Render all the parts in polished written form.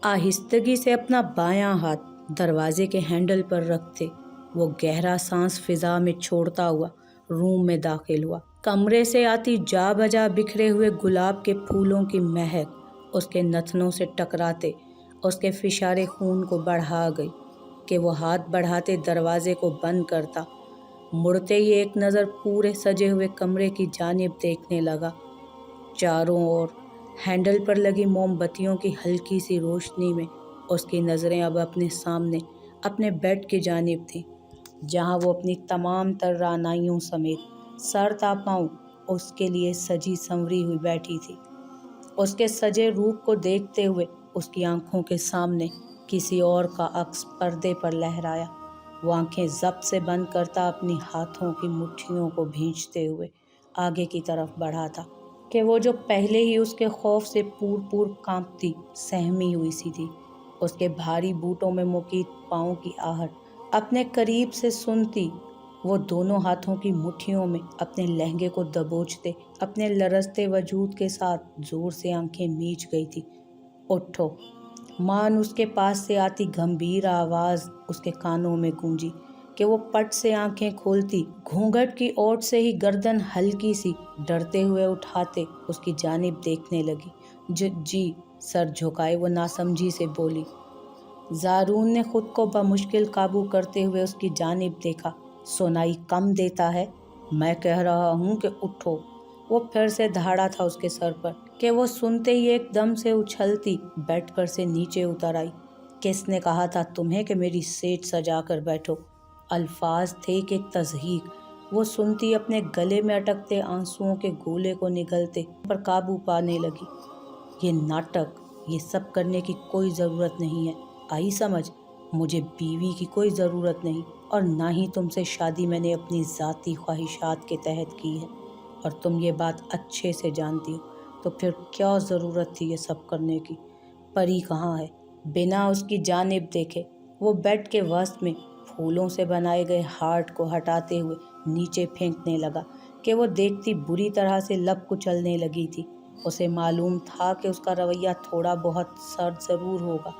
आहिस्तगी से अपना बायां हाथ दरवाजे के हैंडल पर रखते वो गहरा सांस फिजा में छोड़ता हुआ रूम में दाखिल हुआ। कमरे से आती जा बजा बिखरे हुए गुलाब के फूलों की महक उसके नथनों से टकराते उसके फिशारे खून को बढ़ा गई कि वो हाथ बढ़ाते दरवाजे को बंद करता। मुड़ते ही एक नज़र पूरे सजे हुए कमरे की जानिब देखने लगा। चारों ओर हैंडल पर लगी मोमबत्तियों की हल्की सी रोशनी में उसकी नज़रें अब अपने सामने अपने बेड की जानिब थीं, जहां वो अपनी तमाम तर रानाइयों समेत सर तापाऊं उसके लिए सजी संवरी हुई बैठी थी। उसके सजे रूप को देखते हुए उसकी आंखों के सामने किसी और का अक्स पर्दे पर लहराया। वो आंखें जब्त से बंद करता अपनी हाथों की मुट्ठियों को भींचते हुए आगे की तरफ बढ़ा था कि वो जो पहले ही उसके खौफ से पूर पूर कांपती सहमी हुई सी थी, उसके भारी बूटों में मुकीत पाँव की आहट अपने करीब से सुनती। वो दोनों हाथों की मुट्ठियों में अपने लहंगे को दबोचते अपने लरजते वजूद के साथ जोर से आंखें मीच गई थी। उठो, मान उसके पास से आती गंभीर आवाज़ उसके कानों में गूंजी कि वो पट से आंखें खोलती, घूंघट की ओट से ही गर्दन हल्की सी डरते हुए उठाते उसकी जानिब देखने लगी। जी, सर झुकाए वो नासमझी से बोली। ज़ारून ने खुद को बमुश्किल काबू करते हुए उसकी जानिब देखा। सुनाई कम देता है, मैं कह रहा हूँ कि उठो। वो फिर से धाड़ा था उसके सर पर कि वो सुनते ही एकदम से उछलती बेड पर से नीचे उतर आई। किसने कहा था तुम्हें कि मेरी सेज सजा कर बैठो? अल्फाज थे कि तज़हीक। वो सुनती अपने गले में अटकते आंसुओं के गोले को निगलते पर काबू पाने लगी। ये नाटक, ये सब करने की कोई ज़रूरत नहीं है, आई समझ? मुझे बीवी की कोई ज़रूरत नहीं और ना ही तुमसे शादी मैंने अपनी ज़ाती ख्वाहिशात के तहत की है और तुम ये बात अच्छे से जानती हो। तो फिर क्या ज़रूरत थी ये सब करने की? परी कहाँ है? बिना उसकी जानिब देखे वो बेड के वस्त में फूलों से बनाए गए हार्ट को हटाते हुए नीचे फेंकने लगा कि वो देखती बुरी तरह से लब कुचलने लगी थी। उसे मालूम था कि उसका रवैया थोड़ा बहुत सर्द ज़रूर होगा,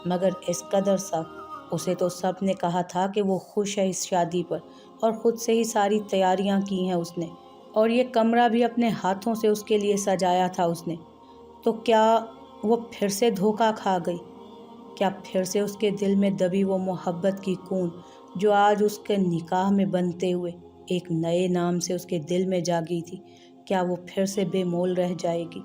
मगर इस कदर सख्त। उसे तो सब ने कहा था कि वो खुश है इस शादी पर और ख़ुद से ही सारी तैयारियां की हैं उसने, और ये कमरा भी अपने हाथों से उसके लिए सजाया था उसने। तो क्या वो फिर से धोखा खा गई? क्या फिर से उसके दिल में दबी वो मोहब्बत की कून जो आज उसके निकाह में बनते हुए एक नए नाम से उसके दिल में जागी थी, क्या वो फिर से बेमोल रह जाएगी?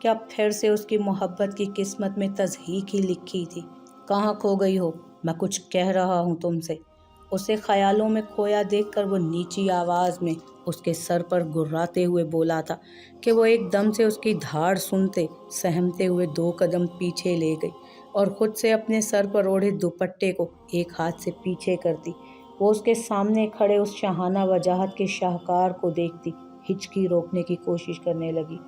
क्या फिर से उसकी मोहब्बत की किस्मत में तज़हीक ही लिखी थी? कहाँ खो गई हो? मैं कुछ कह रहा हूँ तुमसे। उसे ख्यालों में खोया देखकर वो नीची आवाज़ में उसके सर पर गुर्राते हुए बोला था कि वो एकदम से उसकी धाड़ सुनते सहमते हुए 2 कदम पीछे ले गई और ख़ुद से अपने सर पर ओढ़े दुपट्टे को एक हाथ से पीछे करती। वो उसके सामने खड़े उस शहाना वजाहत के शाहकार को देखती हिचकी रोकने की कोशिश करने लगी।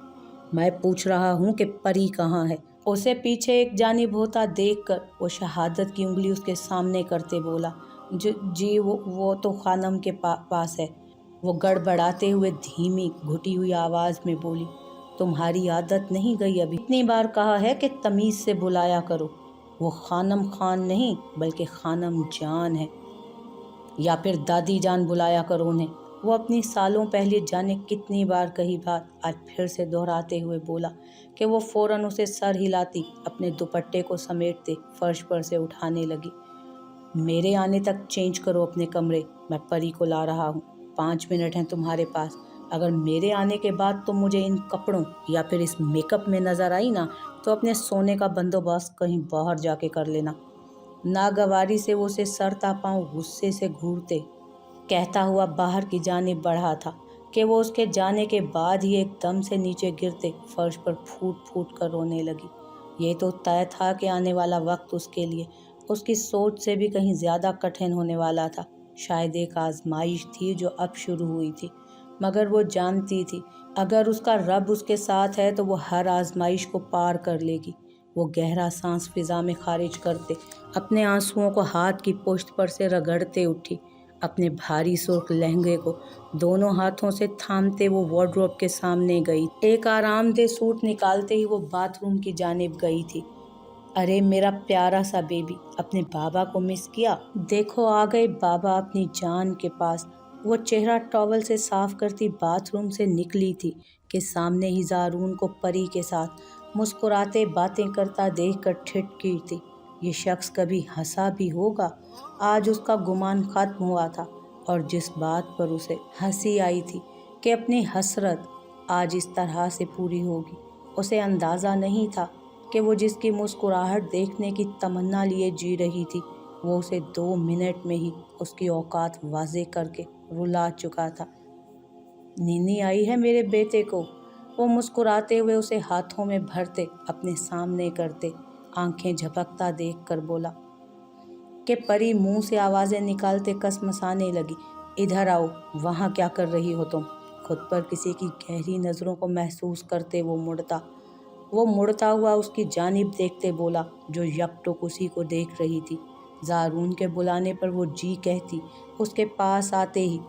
मैं पूछ रहा हूँ कि परी कहाँ है? उसे पीछे एक जानिब होता देखकर वो शहादत की उंगली उसके सामने करते बोला। जी वो तो खानम के पास है। वो गड़बड़ाते हुए धीमी घुटी हुई आवाज़ में बोली। तुम्हारी आदत नहीं गई अभी? इतनी बार कहा है कि तमीज़ से बुलाया करो। वो खानम खान नहीं बल्कि खानम जान है, या फिर दादी जान बुलाया करो उन्हें। वो अपनी सालों पहले जाने कितनी बार कही बात आज फिर से दोहराते हुए बोला कि वो फ़ौरन उसे सर हिलाती अपने दुपट्टे को समेटते फर्श पर से उठाने लगी। मेरे आने तक चेंज करो अपने कमरे, मैं परी को ला रहा हूँ। 5 मिनट हैं तुम्हारे पास। अगर मेरे आने के बाद तुम मुझे इन कपड़ों या फिर इस मेकअप में नज़र आई ना, तो अपने सोने का बंदोबस्त कहीं बाहर जाके कर लेना। नागवारी से वो उसे सर तापाओं गुस्से से घूरते कहता हुआ बाहर की जानिब बढ़ा था कि वो उसके जाने के बाद ही एकदम से नीचे गिरते फर्श पर फूट फूट कर रोने लगी। ये तो तय था कि आने वाला वक्त उसके लिए उसकी सोच से भी कहीं ज़्यादा कठिन होने वाला था। शायद एक आजमाइश थी जो अब शुरू हुई थी, मगर वो जानती थी अगर उसका रब उसके साथ है तो वो हर आजमाइश को पार कर लेगी। वो गहरा सांस फिजा में खारिज करते अपने आंसुओं को हाथ की पुश्त पर से रगड़ते उठी। अपने भारी सुर्ख लहंगे को दोनों हाथों से थामते वो वार्डरोब के सामने गई। एक आरामदेह सूट निकालते ही वो बाथरूम की जानिब गई थी। अरे मेरा प्यारा सा बेबी, अपने बाबा को मिस किया? देखो आ गए बाबा अपनी जान के पास। वो चेहरा टॉवल से साफ करती बाथरूम से निकली थी कि सामने ही जारून को परी के साथ मुस्कुराते बातें करता देखकर ठिठकी थी। ये शख्स कभी हंसा भी होगा? आज उसका गुमान खत्म हुआ था, और जिस बात पर उसे हंसी आई थी कि अपनी हसरत आज इस तरह से पूरी होगी, उसे अंदाज़ा नहीं था कि वो जिसकी मुस्कुराहट देखने की तमन्ना लिए जी रही थी, वो उसे 2 मिनट में ही उसकी औकात वाज़े करके रुला चुका था। नीनी आई है मेरे बेटे को? वो मुस्कुराते हुए उसे हाथों में भरते अपने सामने करते आंखें झपकता देख कर बोला कि परी मुंह से आवाज़ें निकालते कसमसाने लगी। इधर आओ, वहाँ क्या कर रही हो तुम? खुद पर किसी की गहरी नज़रों को महसूस करते वो मुड़ता हुआ उसकी जानिब देखते बोला, जो यकटुक उसी को देख रही थी। जारून के बुलाने पर वो जी कहती उसके पास आते ही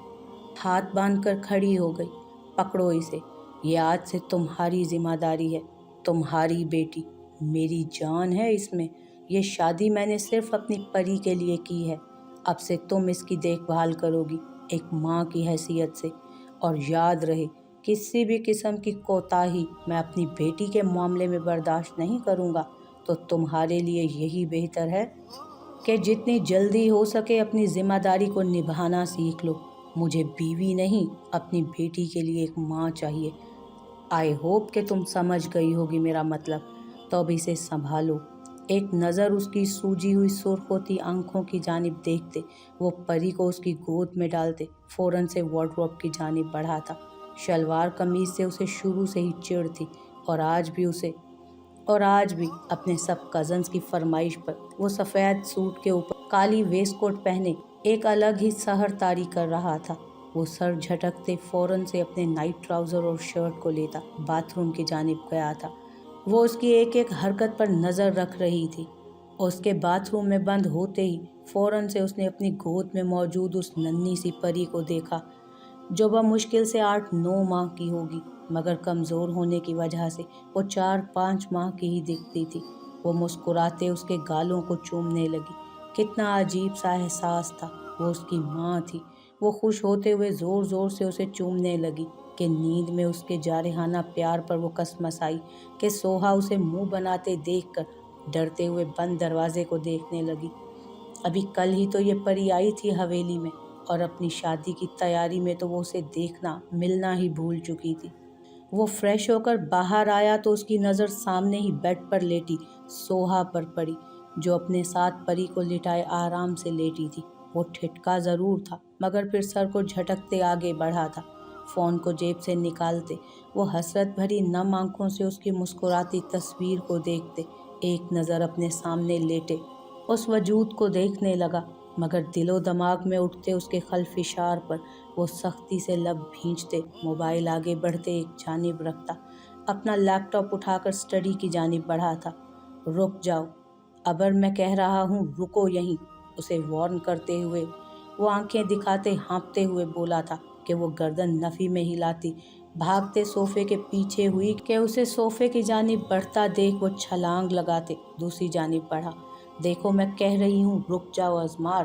हाथ बांधकर खड़ी हो गई। पकड़ो इसे, ये आज से तुम्हारी जिम्मेदारी है। तुम्हारी बेटी, मेरी जान है इसमें। ये शादी मैंने सिर्फ अपनी परी के लिए की है। अब से तुम इसकी देखभाल करोगी, एक माँ की हैसियत से। और याद रहे, किसी भी किस्म की कोताही मैं अपनी बेटी के मामले में बर्दाश्त नहीं करूँगा। तो तुम्हारे लिए यही बेहतर है कि जितनी जल्दी हो सके अपनी जिम्मेदारी को निभाना सीख लो। मुझे बीवी नहीं, अपनी बेटी के लिए एक माँ चाहिए। आई होप कि तुम समझ गई होगी मेरा मतलब। तो अब इसे संभालो। एक नज़र उसकी सूजी हुई सुर्ख होती आंखों की जानिब देखते वो परी को उसकी गोद में डालते फ़ौरन से वार्डरोब की जानिब बढ़ा था। शलवार कमीज से उसे शुरू से ही चिढ़ थी, और आज भी अपने सब कज़न्स की फरमाइश पर वो सफ़ेद सूट के ऊपर काली वेस्ट कोट पहने एक अलग ही सहर तारी कर रहा था। वो सर झटकते फ़ौरन से अपने नाइट ट्राउज़र और शर्ट को लेता बाथरूम की जानिब गया था। वो उसकी एक एक हरकत पर नज़र रख रही थी। उसके बाथरूम में बंद होते ही फ़ौरन से उसने अपनी गोद में मौजूद उस नन्ही सी परी को देखा, जो मुश्किल से 8-9 माह की होगी, मगर कमज़ोर होने की वजह से वो 4-5 माह की ही दिखती थी। वो मुस्कुराते उसके गालों को चूमने लगी। कितना अजीब सा एहसास था, वो उसकी माँ थी। वो खुश होते हुए ज़ोर ज़ोर से उसे चूमने लगी कि नींद में उसके जारहाना प्यार पर वो कसमसाई कि सोहा उसे मुंह बनाते देखकर डरते हुए बंद दरवाजे को देखने लगी। अभी कल ही तो ये परी आई थी हवेली में, और अपनी शादी की तैयारी में तो वो उसे देखना मिलना ही भूल चुकी थी। वो फ्रेश होकर बाहर आया तो उसकी नज़र सामने ही बेड पर लेटी सोहा पर पड़ी, जो अपने साथ परी को लिटाए आराम से लेटी थी। वो ठिठका ज़रूर था, मगर फिर सर को झटकते आगे बढ़ा था। फ़ोन को जेब से निकालते वो हसरत भरी नम आंखों से उसकी मुस्कुराती तस्वीर को देखते एक नज़र अपने सामने लेटे उस वजूद को देखने लगा, मगर दिलो दिमाग में उठते उसके खल्फिशार पर वो सख्ती से लब भींचते मोबाइल आगे बढ़ते एक जानिब रखता अपना लैपटॉप उठाकर स्टडी की जानिब बढ़ा था। रुक जाओ, अबर मैं कह रहा हूँ रुको यहीं, उसे वार्न करते हुए वो आंखें दिखाते हाँफते हुए बोला था कि वो गर्दन नफ़ी में हिलाती भागते सोफे के पीछे हुई कि उसे सोफे की जानिब बढ़ता देख वो छलांग लगाते दूसरी जानिब बढ़ा। देखो मैं कह रही हूँ रुक जाओ अजमार,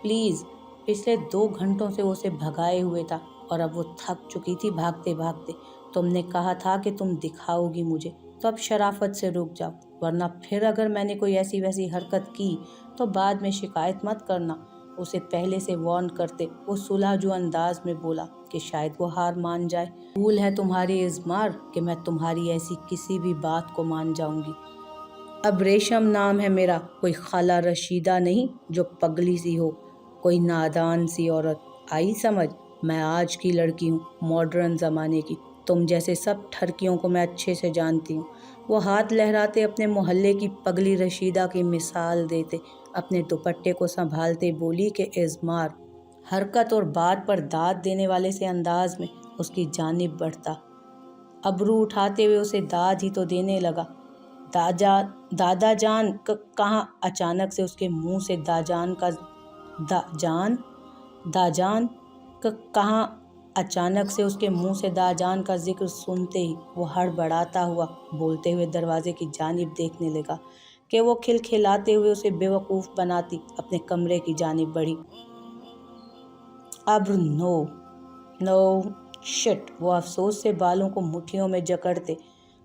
प्लीज़। पिछले 2 घंटों से वो उसे भगाए हुए था, और अब वो थक चुकी थी भागते भागते। तुमने कहा था कि तुम दिखाओगी मुझे, तो अब शराफत से रुक जाओ, वरना फिर अगर मैंने कोई ऐसी वैसी हरकत की तो बाद में शिकायत मत करना। उसे पहले से वार्न करते वो सुलझू अंदाज में बोला कि शायद वो हार मान जाए। भूल है तुम्हारी इज़मार कि मैं तुम्हारी ऐसी किसी भी बात को मान जाऊंगी। अब रेशम नाम है मेरा, कोई खाला रशीदा नहीं जो पगली सी हो, कोई नादान सी औरत। आई समझ? मैं आज की लड़की हूँ, मॉडर्न ज़माने की। तुम जैसे सब ठरकियों को मैं अच्छे से जानती हूँ। वो हाथ लहराते अपने मोहल्ले की पगली रशीदा की मिसाल देते अपने दुपट्टे को संभालते बोली कि इज़मार। हरकत और बात पर दाद देने वाले से अंदाज में उसकी जानिब बढ़ता अबरू उठाते हुए उसे दाद ही तो देने लगा। दादा जान कहाँ? अचानक से उसके मुंह से दाजान कहाँ? अचानक से उसके मुंह से दाजान का जिक्र सुनते ही वो हड़बड़ाता हुआ बोलते हुए दरवाजे की जानिब देखने लगा کہ وہ खिलखिलाते हुए उसे बेवकूफ़ बनाती अपने कमरे की जानिब बढ़ी। अब नो नो शिट, वो अफसोस से बालों को मुट्ठियों में जकड़ते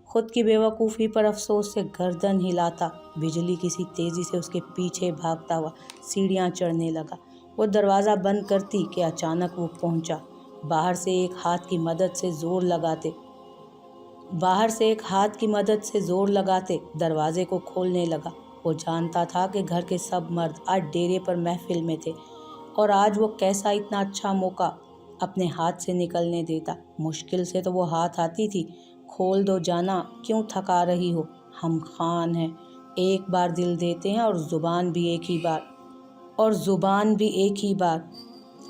खुद की बेवकूफ़ी पर अफसोस से गर्दन हिलाता बिजली किसी तेज़ी से उसके पीछे भागता हुआ सीढ़ियाँ चढ़ने लगा। वो दरवाज़ा बंद करती कि अचानक वो पहुंचा। बाहर से एक हाथ की मदद से ज़ोर लगाते दरवाजे को खोलने लगा। वो जानता था कि घर के सब मर्द आज डेरे पर महफिल में थे और आज वो कैसा इतना अच्छा मौका अपने हाथ से निकलने देता। मुश्किल से तो वो हाथ आती थी। खोल दो जाना, क्यों थका रही हो? हम खान हैं, एक बार दिल देते हैं और ज़ुबान भी एक ही बार।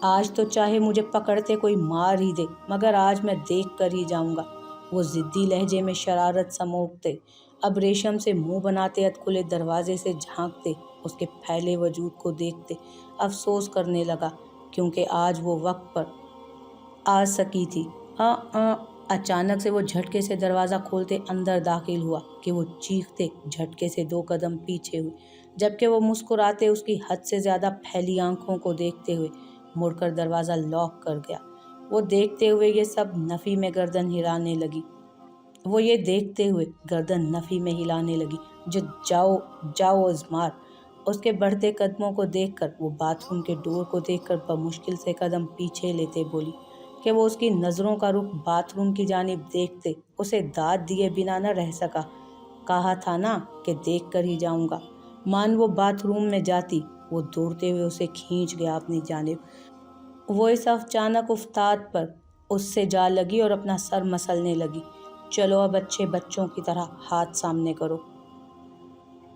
आज तो चाहे मुझे पकड़ते कोई मार ही दे, मगर आज मैं देख कर ही जाऊंगा। वो ज़िद्दी लहजे में शरारत समोकते अब रेशम से मुंह बनाते खुले दरवाजे से झांकते उसके फैले वजूद को देखते अफसोस करने लगा क्योंकि आज वो वक्त पर आ सकी थी। अचानक से वो झटके से दरवाज़ा खोलते अंदर दाखिल हुआ कि वो चीखते झटके से 2 कदम पीछे हुए, जबकि वो मुस्कुराते उसकी हद से ज़्यादा फैली आंखों को देखते हुए मुड़कर दरवाज़ा लॉक कर गया। वो देखते हुए ये गर्दन नफ़ी में हिलाने लगी जो जाओ इज़मार। उसके बढ़ते कदमों को देखकर वो बाथरूम के डोर को देखकर बमुश्किल से कदम पीछे लेते बोली कि वो उसकी नज़रों का रुख बाथरूम की जानिब देखते उसे दाद दिए बिना न रह सका। कहा था ना कि देख कर ही जाऊंगा। मान वो बाथरूम में जाती, वो दौड़ते हुए उसे खींच गया अपनी जानिब। वो इस अचानक उफ्ताद पर उससे जा लगी और अपना सर मसलने लगी। चलो अब अच्छे बच्चों की तरह हाथ सामने करो।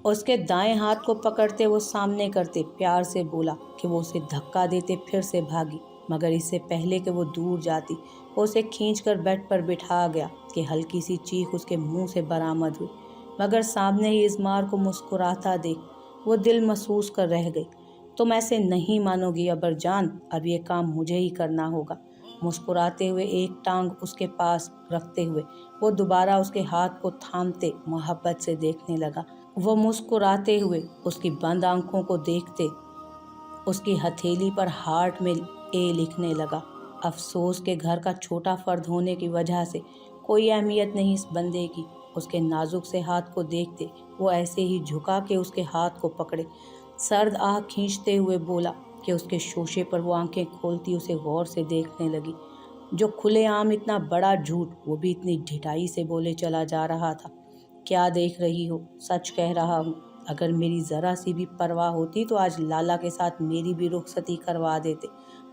उसके दाएं हाथ को पकड़ते वो सामने करते प्यार से बोला कि वो उसे धक्का देते फिर से भागी, मगर इससे पहले कि वो दूर जाती वो उसे खींचकर बेड पर बिठा गया कि हल्की सी चीख उसके मुंह से बरामद हुई, मगर सामने ही इज़मार को मुस्कुराता देख वो दिल महसूस कर रह गई। तुम ऐसे नहीं मानोगी अबरजान, अब ये काम मुझे ही करना होगा। मुस्कुराते हुए एक टांग उसके पास रखते हुए वो दोबारा उसके हाथ को थामते मोहब्बत से देखने लगा। वो मुस्कुराते हुए उसकी बंद आंखों को देखते उसकी हथेली पर हार्ट में ए लिखने लगा। अफसोस के घर का छोटा फर्द होने की वजह से कोई अहमियत नहीं इस बंदे की। उसके नाजुक से हाथ को देखते वो ऐसे ही झुका के उसके हाथ को पकड़े सर्द आह खींचते हुए बोला कि उसके शोशे पर वो आंखें खोलती उसे गौर से देखने लगी। जो खुलेआम इतना बड़ा झूठ वो भी इतनी ढिठाई से बोले चला जा रहा था। क्या देख रही हो? सच कह रहा हूँ। अगर मेरी ज़रा सी भी परवाह होती तो आज लाला के साथ मेरी भी रुखसती करवा देते।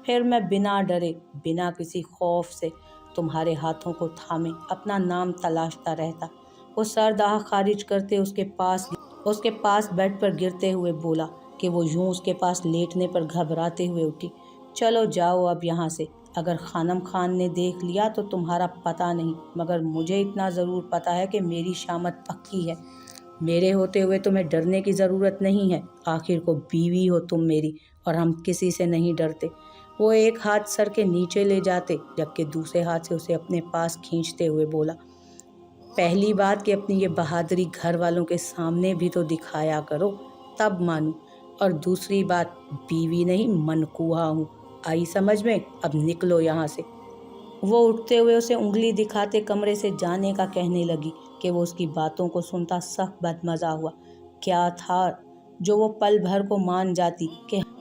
फिर मैं बिना डरे बिना किसी खौफ से तुम्हारे हाथों को थामे अपना नाम तलाशता रहता। वो सरदाह खारिज करते उसके पास बेड पर गिरते हुए बोला कि वो यूं उसके पास लेटने पर घबराते हुए उठी। चलो जाओ अब यहाँ से। अगर खानम खान ने देख लिया तो तुम्हारा पता नहीं, मगर मुझे इतना ज़रूर पता है कि मेरी शामत पक्की है। मेरे होते हुए तुम्हें डरने की ज़रूरत नहीं है। आखिर को बीवी हो तुम मेरी और हम किसी से नहीं डरते। वो एक हाथ सर के नीचे ले जाते जबकि दूसरे हाथ से उसे अपने पास खींचते हुए बोला, पहली बात कि अपनी ये बहादुरी घर वालों के सामने भी तो दिखाया करो, तब मानूं। और दूसरी बात, बीवी नहीं मनकूहा हूँ। आई समझ में? अब निकलो यहाँ से। वो उठते हुए उसे उंगली दिखाते कमरे से जाने का कहने लगी कि वो उसकी बातों को सुनता सख्त बदमज़ा हुआ। क्या था जो वो पल भर को मान जाती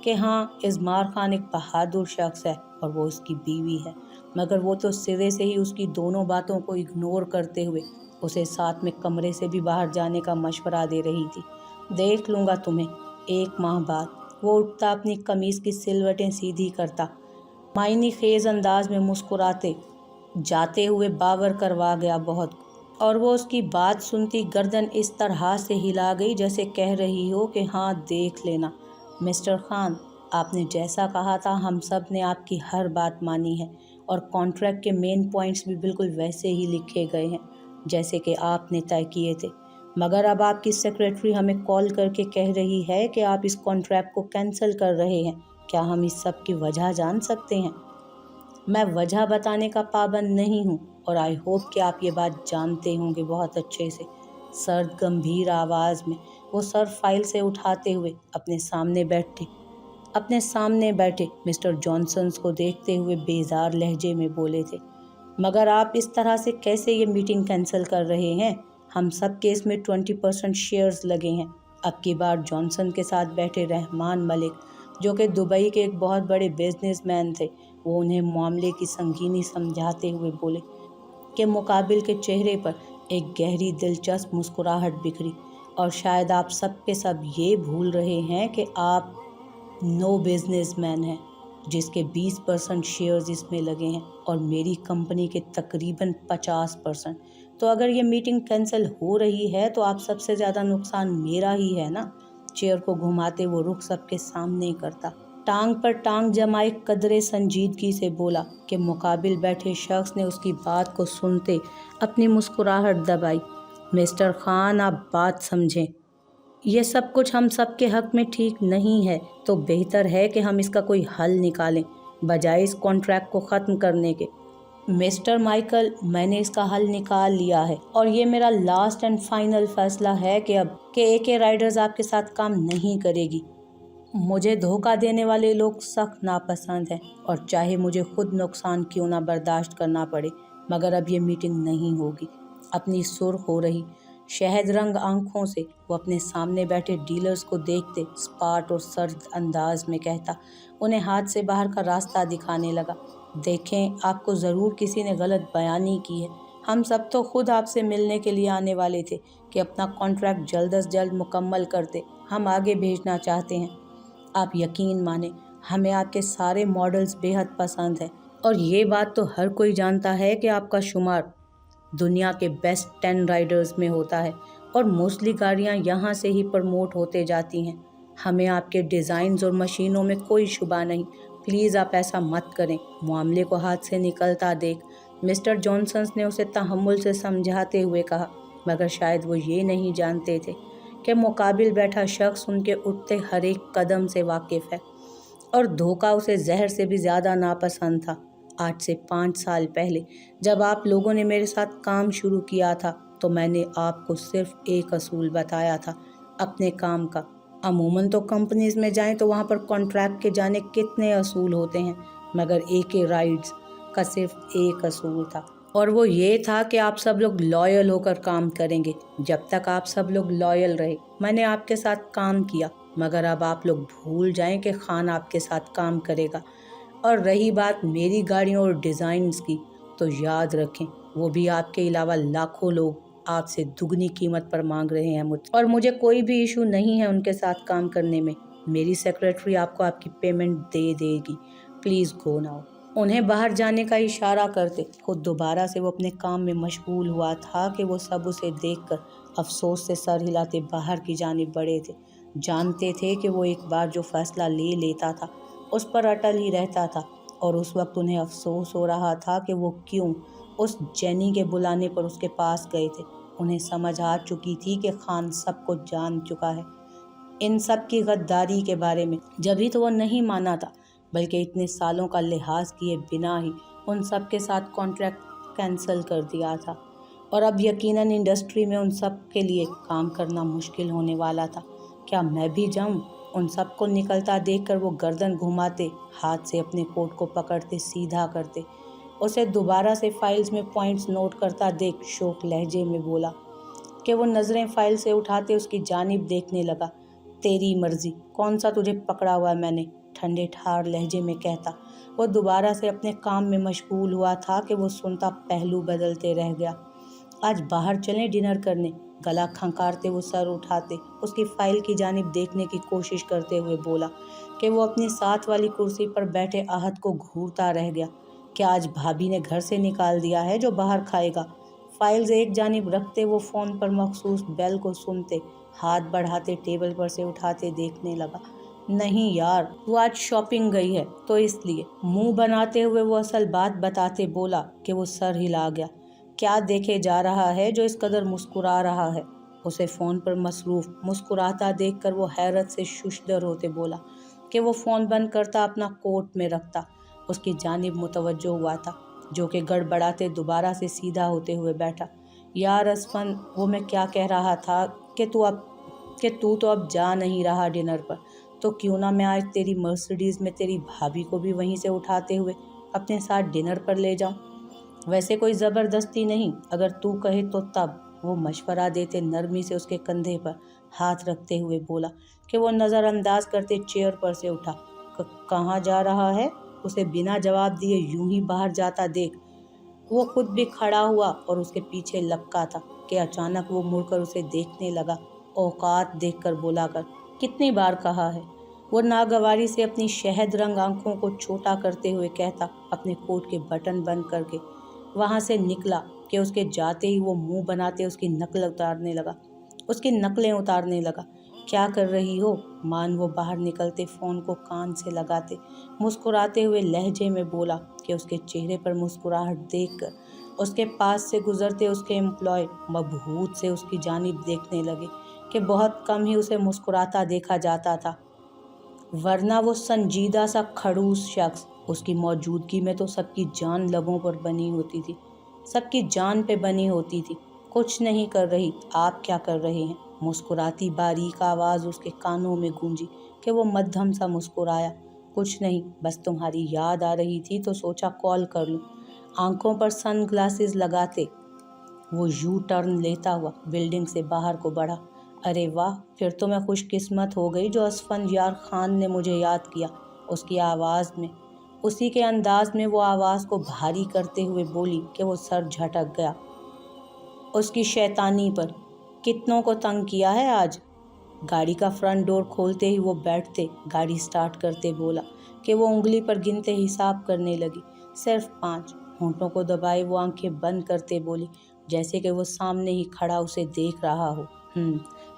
कि हाँ, इज़मार खान एक बहादुर शख्स है और वो उसकी बीवी है, मगर वो तो सिरे से ही उसकी दोनों बातों को इग्नोर करते हुए उसे साथ में कमरे से भी बाहर जाने का मशवरा दे रही थी। देख लूँगा तुम्हें 1 माह बाद। वो उठता अपनी कमीज़ की सिलवटें सीधी करता मायनी खेज अंदाज में मुस्कुराते जाते हुए बावर करवा गया बहुत, और वो उसकी बात सुनती गर्दन इस तरह से हिला गई जैसे कह रही हो कि हाँ देख लेना मिस्टर खान, आपने जैसा कहा था हम सब ने आपकी हर बात मानी है और कॉन्ट्रैक्ट के मेन पॉइंट्स भी बिल्कुल वैसे ही लिखे गए हैं जैसे कि आपने तय किए थे। मगर अब आपकी सेक्रेटरी हमें कॉल करके कह रही है कि आप इस कॉन्ट्रैक्ट को कैंसिल कर रहे हैं। क्या हम इस सब की वजह जान सकते हैं? मैं वजह बताने का पाबंद नहीं हूँ और आई होप कि आप ये बात जानते होंगे बहुत अच्छे से। सर्द गंभीर आवाज़ में वो सर फाइल से उठाते हुए अपने सामने बैठे मिस्टर जॉनसन्स को देखते हुए बेजार लहजे में बोले थे, मगर आप इस तरह से कैसे ये मीटिंग कैंसिल कर रहे हैं? हम सब के इसमें 20% शेयर्स लगे हैं। अब की बार जॉनसन के साथ बैठे रहमान मलिक, जो कि दुबई के एक बहुत बड़े बिजनेसमैन थे, वो उन्हें मामले की संगीनी समझाते हुए बोले कि मुकाबिल के चेहरे पर एक गहरी दिलचस्प मुस्कुराहट बिखरी, और शायद आप सब के सब ये भूल रहे हैं कि आप नो बिजनेसमैन हैं जिसके 20% शेयर्स इसमें लगे हैं और मेरी कंपनी के तकरीबन 50%। तो अगर ये मीटिंग कैंसिल हो रही है तो आप सबसे ज़्यादा नुकसान मेरा ही है ना। चेयर को घुमाते वो रुख सबके सामने करता, टांग पर टांग जमाए कदरे संजीदगी से बोला कि मुकाबिल बैठे शख्स ने उसकी बात को सुनते अपनी मुस्कुराहट दबाई। मिस्टर खान, आप बात समझें, ये सब कुछ हम सब के हक में ठीक नहीं है, तो बेहतर है कि हम इसका कोई हल निकालें बजाय इस कॉन्ट्रैक्ट को ख़त्म करने के। मिस्टर माइकल, मैंने इसका हल निकाल लिया है और ये मेरा लास्ट एंड फाइनल फैसला है कि अब के एके राइडर्स आपके साथ काम नहीं करेगी। मुझे धोखा देने वाले लोग सख्त नापसंद हैं और चाहे मुझे खुद नुकसान क्यों ना बर्दाश्त करना पड़े, मगर अब ये मीटिंग नहीं होगी। अपनी सुर्ख हो रही शहद रंग आंखों से वो अपने सामने बैठे डीलर्स को देखते स्पाट और सर्द अंदाज में कहता, उन्हें हाथ से बाहर का रास्ता दिखाने लगा। देखें, आपको ज़रूर किसी ने गलत बयानी की है। हम सब तो खुद आपसे मिलने के लिए आने वाले थे कि अपना कॉन्ट्रैक्ट जल्द अज जल्द मुकम्मल करते। हम आगे भेजना चाहते हैं। आप यकीन माने, हमें आपके सारे मॉडल्स बेहद पसंद हैं और ये बात तो हर कोई जानता है कि आपका शुमार दुनिया के बेस्ट 10 राइडर्स में होता है और मोस्टली गाड़ियाँ यहाँ से ही प्रमोट होते जाती हैं। हमें आपके डिज़ाइंस और मशीनों में कोई शुबा नहीं। प्लीज़ आप ऐसा मत करें। मामले को हाथ से निकलता देख मिस्टर जॉनसन्स ने उसे तहम्मुल से समझाते हुए कहा, मगर शायद वो ये नहीं जानते थे कि मुकाबिल बैठा शख्स उनके उठते हर एक कदम से वाकिफ़ है और धोखा उसे जहर से भी ज़्यादा नापसंद था। आज से 5 साल पहले जब आप लोगों ने मेरे साथ काम शुरू किया था तो मैंने आपको सिर्फ एक असूल बताया था अपने काम का। अमूमन तो कंपनीज में जाएं तो वहाँ पर कॉन्ट्रैक्ट के जाने कितने असूल होते हैं, मगर एके राइड्स का सिर्फ एक असूल था और वो ये था कि आप सब लोग लॉयल होकर काम करेंगे। जब तक आप सब लोग लॉयल रहे मैंने आपके साथ काम किया, मगर अब आप लोग भूल जाएं कि खान आपके साथ काम करेगा। और रही बात मेरी गाड़ियों और डिज़ाइंस की, तो याद रखें वो भी आपके अलावा लाखों लोग आपसे दुगनी कीमत पर मांग रहे हैं मुझसे, और मुझे कोई भी इशू नहीं है उनके साथ काम करने में। मेरी सेक्रेटरी आपको आपकी पेमेंट दे देगी। Please go now. उन्हें बाहर जाने का इशारा करते खुद दोबारा से वो अपने काम में मशगूल हुआ था कि वो सब उसे देखकर अफसोस से सर हिलाते बाहर की जानिब बढ़े थे। जानते थे कि वो एक बार जो फैसला ले लेता था उस पर अटल ही रहता था, और उस वक्त उन्हें अफसोस हो रहा था कि वो क्यों उस जेनी के बुलाने पर उसके पास गए थे। उन्हें समझ आ चुकी थी कि खान सब कुछ जान चुका है इन सब की गद्दारी के बारे में, जभी तो वो नहीं माना था, बल्कि इतने सालों का लिहाज किए बिना ही उन सब के साथ कॉन्ट्रैक्ट कैंसिल कर दिया था। और अब यकीनन इंडस्ट्री में उन सब के लिए काम करना मुश्किल होने वाला था। क्या मैं भी जाऊं? उन सबको निकलता देखकर वो गर्दन घुमाते, हाथ से अपने कोट को पकड़ते सीधा करते। उसे दोबारा से फाइल्स में पॉइंट्स नोट करता देख शोक लहजे में बोला कि वो नज़रें फाइल से उठाते उसकी जानिब देखने लगा। तेरी मर्जी, कौन सा तुझे पकड़ा हुआ है मैंने, ठंडे ठार लहजे में कहता। वो दोबारा से अपने काम में मशगूल हुआ था कि वो सुनता पहलू बदलते रह गया। आज बाहर चलें डिनर करने। गला खंकारते वो सर उठाते उसकी फाइल की जानिब देखने की कोशिश करते हुए बोला कि वो अपनी साथ वाली कुर्सी पर बैठे आहत को घूरता रह गया। क्या आज भाभी ने घर से निकाल दिया है जो बाहर खाएगा? फाइल्स एक जानिब रखते वो फ़ोन पर मखसूस बेल को सुनते हाथ बढ़ाते टेबल पर से उठाते देखने लगा। नहीं यार, वो आज शॉपिंग गई है तो इसलिए। मुंह बनाते हुए वो असल बात बताते बोला कि वो सर हिला गया। क्या देखे जा रहा है जो इस कदर मुस्कुरा रहा है? उसे फ़ोन पर मसरूफ़ मुस्कुराता देखकर वो हैरत से शुशदर होते बोला कि वो फ़ोन बंद करता अपना कोट में रखता उसकी जानिब मुतवज्जो हुआ था, जो कि गड़बड़ाते दोबारा से सीधा होते हुए बैठा। यार असफन, वो मैं क्या कह रहा था कि तू अब کہ तो अब जा नहीं रहा डिनर पर, तो क्यों ना मैं आज तेरी मर्सिडीज़ में तेरी भाभी को भी वहीं से उठाते हुए अपने साथ डिनर पर ले जाऊं। वैसे कोई ज़बरदस्ती नहीं, अगर तू कहे तो तब। वो मशवरा देते नरमी से उसके कंधे पर हाथ रखते हुए बोला कि वो नज़रअंदाज करते चेयर पर से उठा। कहाँ जा रहा है? उसे बिना जवाब दिए यूं ही बाहर जाता देख वो खुद भी खड़ा हुआ और उसके पीछे लपका था कि अचानक वो मुड़कर उसे देखने लगा। औकात देखकर बोला कर, कितनी बार कहा है? वो नागवारी से अपनी शहद रंग आंखों को छोटा करते हुए कहता अपने कोट के बटन बंद करके वहाँ से निकला कि उसके जाते ही वो मुंह बनाते उसकी नकलें उतारने लगा। क्या कर रही हो? मान वो बाहर निकलते फ़ोन को कान से लगाते मुस्कुराते हुए लहजे में बोला कि उसके चेहरे पर मुस्कुराहट देखकर उसके पास से गुजरते उसके एम्प्लॉय मबहूत से उसकी जानिब देखने लगे कि बहुत कम ही उसे मुस्कुराता देखा जाता था, वरना वो संजीदा सा खड़ूस शख्स। उसकी मौजूदगी में तो सबकी जान लबों पर बनी होती थी, सबकी जान पे बनी होती थी। कुछ नहीं कर रही, आप क्या कर रहे हैं? मुस्कुराती बारीक आवाज़ उसके कानों में गूंजी कि वो मध्यम सा मुस्कुराया। कुछ नहीं, बस तुम्हारी याद आ रही थी तो सोचा कॉल कर लूं। आंखों पर सन ग्लासेस लगाते वो यू टर्न लेता हुआ बिल्डिंग से बाहर को बढ़ा। अरे वाह, फिर तो मैं खुशकिस्मत हो गई जो असफंजायार खान ने मुझे याद किया। उसकी आवाज़ में, उसी के अंदाज में वो आवाज़ को भारी करते हुए बोली कि वो सर झटक गया उसकी शैतानी पर। कितनों को तंग किया है आज? गाड़ी का फ्रंट डोर खोलते ही वो बैठते गाड़ी स्टार्ट करते बोला कि वो उंगली पर गिनते हिसाब करने लगी। सिर्फ 5। होंठों को दबाए वो आंखें बंद करते बोली जैसे कि वो सामने ही खड़ा उसे देख रहा हो।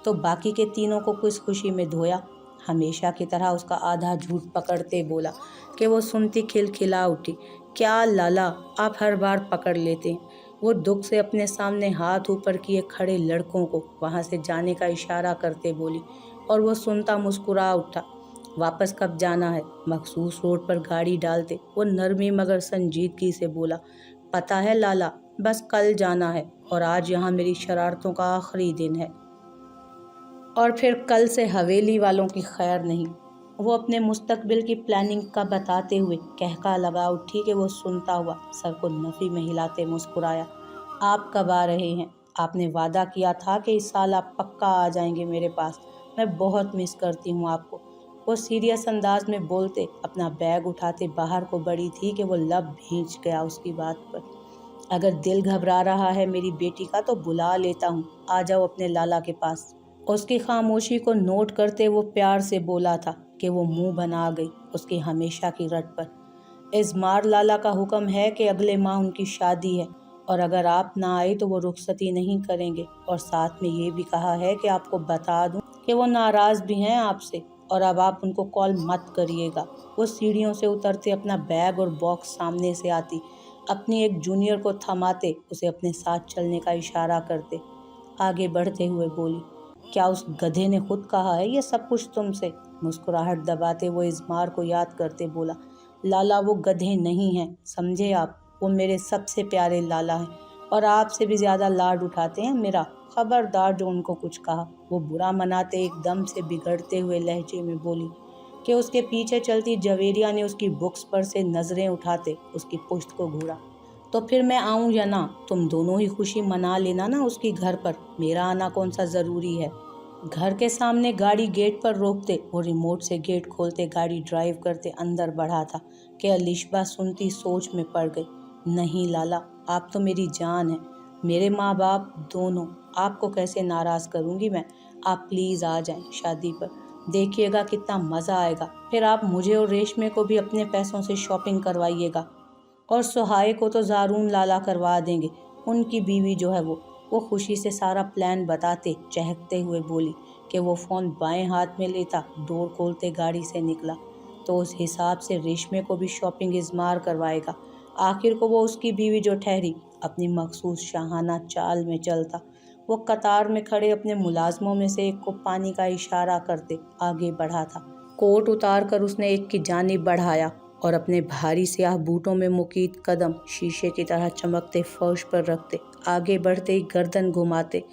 तो बाकी के तीनों को किस खुशी में धोया? हमेशा की तरह उसका आधा झूठ पकड़ते बोला कि वो सुनती खिलखिला उठी। क्या लाला, आप हर बार पकड़ लेते हैं। वो दुख से अपने सामने हाथ ऊपर किए खड़े लड़कों को वहाँ से जाने का इशारा करते बोली और वो सुनता मुस्कुरा उठा। वापस कब जाना है? मखसूस रोड पर गाड़ी डालते वो नरमी मगर संजीदगी से बोला, पता है लाला, बस कल जाना है और आज यहाँ मेरी शरारतों का आखिरी दिन है और फिर कल से हवेली वालों की खैर नहीं। वो अपने मुस्तकबिल की प्लानिंग का बताते हुए कहका लगा उठी कि वो सुनता हुआ सर को नफ़ी में हिलाते मुस्कुराया। आप कब आ रहे हैं? आपने वादा किया था कि इस साल आप पक्का आ जाएंगे मेरे पास। मैं बहुत मिस करती हूँ आपको। वो सीरियस अंदाज में बोलते अपना बैग उठाते बाहर को बढ़ी थी कि वो लब भींच गया उसकी बात पर। अगर दिल घबरा रहा है मेरी बेटी का तो बुला लेता हूँ, आ जाओ अपने लाला के पास। उसकी खामोशी को नोट करते वो प्यार से बोला था कि वो मुंह बना गई उसकी हमेशा की रट पर। इज़मार लाला का हुक्म है कि अगले माह उनकी शादी है और अगर आप ना आए तो वो रुखसती नहीं करेंगे और साथ में ये भी कहा है कि आपको बता दूं कि वो नाराज़ भी हैं आपसे और अब आप उनको कॉल मत करिएगा। वो सीढ़ियों से उतरते अपना बैग और बॉक्स सामने से आती अपनी एक जूनियर को थमाते उसे अपने साथ चलने का इशारा करते आगे बढ़ते हुए बोली, क्या उस गधे ने खुद कहा है ये सब कुछ तुमसे? मुस्कुराहट दबाते वो इज़मार को याद करते बोला, लाला वो गधे नहीं हैं, समझे आप? वो मेरे सबसे प्यारे लाला हैं और आपसे भी ज़्यादा लाड उठाते हैं मेरा। खबरदार जो उनको कुछ कहा। वो बुरा मनाते एकदम से बिगड़ते हुए लहजे में बोली कि उसके पीछे चलती जवेरिया ने उसकी बुक्स पर से नज़रें उठाते उसकी पुश्त को घूरा। तो फिर मैं आऊँ या ना, तुम दोनों ही खुशी मना लेना ना उसकी घर पर, मेरा आना कौन सा ज़रूरी है। घर के सामने गाड़ी गेट पर रोकते वो रिमोट से गेट खोलते गाड़ी ड्राइव करते अंदर बढ़ा था कि अलिशबा सुनती सोच में पड़ गई। नहीं लाला, आप तो मेरी जान हैं, मेरे माँ बाप दोनों, आपको कैसे नाराज़ करूँगी मैं। आप प्लीज़ आ जाएं शादी पर, देखिएगा कितना मज़ा आएगा। फिर आप मुझे और रेशमे को भी अपने पैसों से शॉपिंग करवाइएगा और सुहाए को तो ज़ारून लाला करवा देंगे, उनकी बीवी जो है वो खुशी से सारा प्लान बताते चहकते हुए बोली कि वो फ़ोन बाएं हाथ में लेता डोर खोलते गाड़ी से निकला तो उस हिसाब से रेशमे को भी शॉपिंग इज़मार करवाएगा। आखिर को वो उसकी बीवी जो ठहरी अपनी मखसूस शाहाना चाल में चलता। वो कतार में खड़े अपने मुलाजमों में से एक को पानी का इशारा करते आगे बढ़ा था। कोट उतार कर उसने एक की जानिब बढ़ाया और अपने भारी स्याह बूटों में मुकीद कदम शीशे की तरह चमकते फर्श पर रखते आगे बढ़ते ही गर्दन घुमाते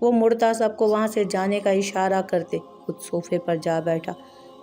وہ مڑتا سب کو وہاں سے جانے کا اشارہ کرتے خود صوفے پر جا بیٹھا۔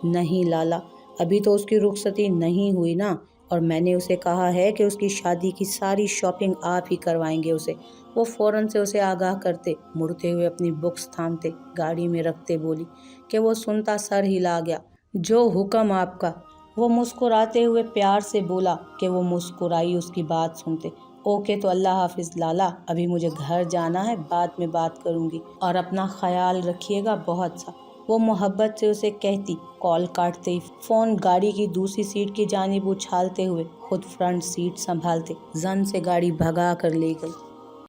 نہیں لالا، ابھی تو اس کی رخصتی نہیں ہوئی نا، اور میں نے اسے کہا ہے کہ اس کی شادی کی ساری شاپنگ آپ ہی کروائیں گے اسے۔ وہ فوراً سے اسے آگاہ کرتے، مڑتے ہوئے اپنی بکس تھامتے، گاڑی میں رکھتے بولی کہ وہ سنتا سر ہلا گیا۔ جو حکم آپ کا۔ وہ مسکراتے ہوئے پیار سے بولا کہ وہ مسکرائی اس کی بات سنتے۔ اوکے تو اللہ حافظ لالا، ابھی مجھے گھر جانا ہے، بعد میں بات کروں گی، اور اپنا خیال رکھیے گا بہت سا، وہ محبت سے اسے کہتی، کال کاٹتے ہی فون گاڑی کی دوسری سیٹ کی جانب اچھالتے ہوئے خود فرنٹ سیٹ سنبھالتے زن سے گاڑی بھگا کر لے گئی۔